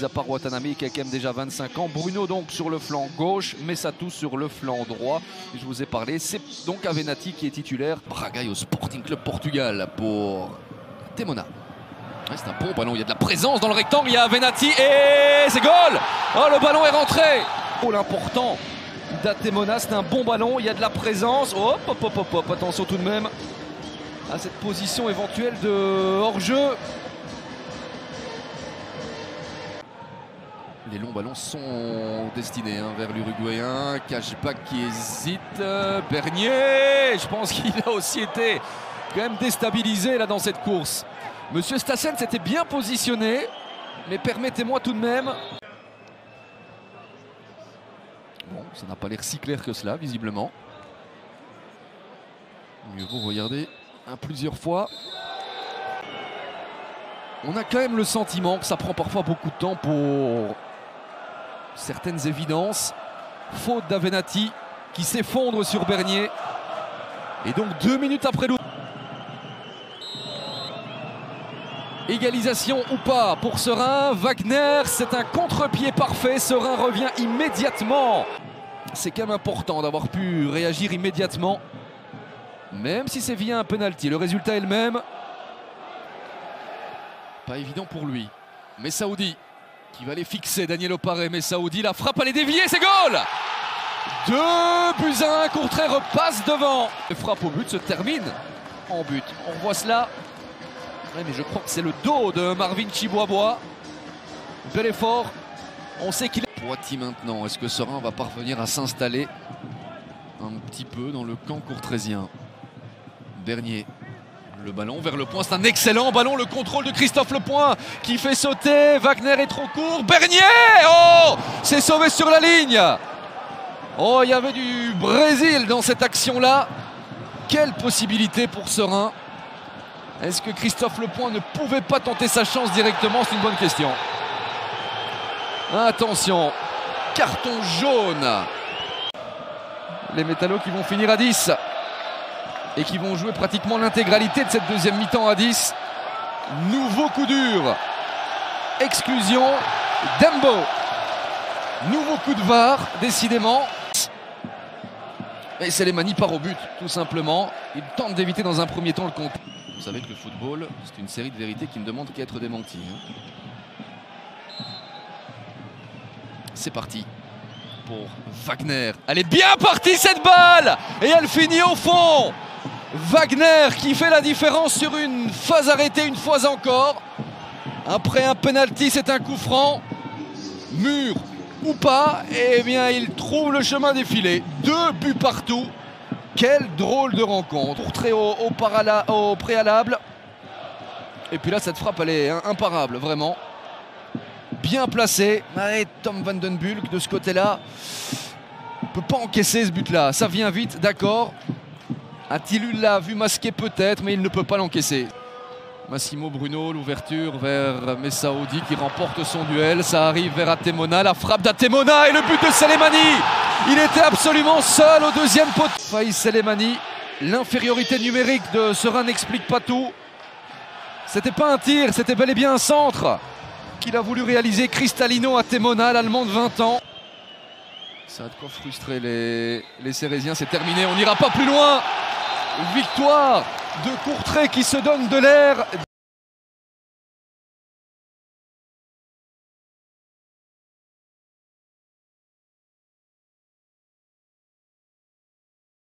mis à part Watanabe qui a quand même déjà 25 ans. Bruno donc sur le flanc gauche, Messatou sur le flanc droit. Et je vous ai parlé, c'est donc Avenatti qui est titulaire. Braga au Sporting Club Portugal pour Temona. Ouais, c'est un bon ballon, il y a de la présence dans le rectangle, il y a Avenatti et c'est goal. Oh, le ballon est rentré. Oh, l'important d'Atemona, c'est un bon ballon, il y a de la présence. Hop, hop, hop, hop, hop, attention tout de même à cette position éventuelle de hors-jeu. Les longs ballons sont destinés vers l'Uruguayen. Cashback qui hésite. Bernier, je pense qu'il a aussi été quand même déstabilisé là dans cette course. Monsieur Stassen s'était bien positionné, mais permettez-moi tout de même. Bon, ça n'a pas l'air si clair que cela, visiblement. Mieux vaut regarder plusieurs fois. On a quand même le sentiment que ça prend parfois beaucoup de temps pour certaines évidences. Faute d'Avenatti qui s'effondre sur Bernier. Et donc 2 minutes après l'autre. Égalisation ou pas pour Serein. Wagner, c'est un contre-pied parfait. Serein revient immédiatement. C'est quand même important d'avoir pu réagir immédiatement. Même si c'est via un penalty. Le résultat est le même. Pas évident pour lui. Messaoudi qui va aller fixer Daniel Opare. Messaoudi, la frappe, elle est déviée, c'est goal. 2-1, Courtrai repasse devant. La frappe au but se termine en but. On revoit cela. Ouais, mais je crois que c'est le dos de Marvin Chiboaboa. Bel effort. On sait qu'il est... Poitiers maintenant. Est-ce que Serein va parvenir à s'installer un petit peu dans le camp courtraisien? Bernier. Le ballon vers le point, c'est un excellent ballon. Le contrôle de Christophe Lepoint qui fait sauter. Wagner est trop court. Bernier, oh, c'est sauvé sur la ligne. Oh, il y avait du Brésil dans cette action-là. Quelle possibilité pour Serein. Est-ce que Christophe Lepoint ne pouvait pas tenter sa chance directement? C'est une bonne question. Attention, carton jaune. Les Métallos qui vont finir à 10. Et qui vont jouer pratiquement l'intégralité de cette deuxième mi-temps à 10. Nouveau coup dur. Exclusion. Dembo. Nouveau coup de VAR, décidément. Et Selemani part au but, tout simplement. Il tente d'éviter dans un premier temps le compte. Vous savez que le football, c'est une série de vérités qui ne demande qu'à être démenties. C'est parti pour Wagner. Elle est bien partie cette balle. Et elle finit au fond. Wagner qui fait la différence sur une phase arrêtée une fois encore. Après un penalty, c'est un coup franc. Mur ou pas, eh bien il trouve le chemin défilé. 2 buts partout. Quelle drôle de rencontre. Très au préalable. Et puis là, cette frappe, elle est imparable, vraiment. Bien placé. Et Tom van den Bulk de ce côté-là ne peut pas encaisser ce but-là. Ça vient vite, d'accord. Attilu l'a vu masquer peut-être, mais il ne peut pas l'encaisser. Massimo Bruno, l'ouverture vers Messaoudi qui remporte son duel. Ça arrive vers Atemona, la frappe d'Atemona et le but de Selemani. Il était absolument seul au deuxième poteau. Faïs Selemani, l'infériorité numérique de Serein n'explique pas tout. C'était pas un tir, c'était bel et bien un centre qu'il a voulu réaliser Cristalino Atemona, l'Allemand de 20 ans. Ça a de quoi frustrer les Cérésiens, c'est terminé, on n'ira pas plus loin. Victoire de Courtrai qui se donne de l'air.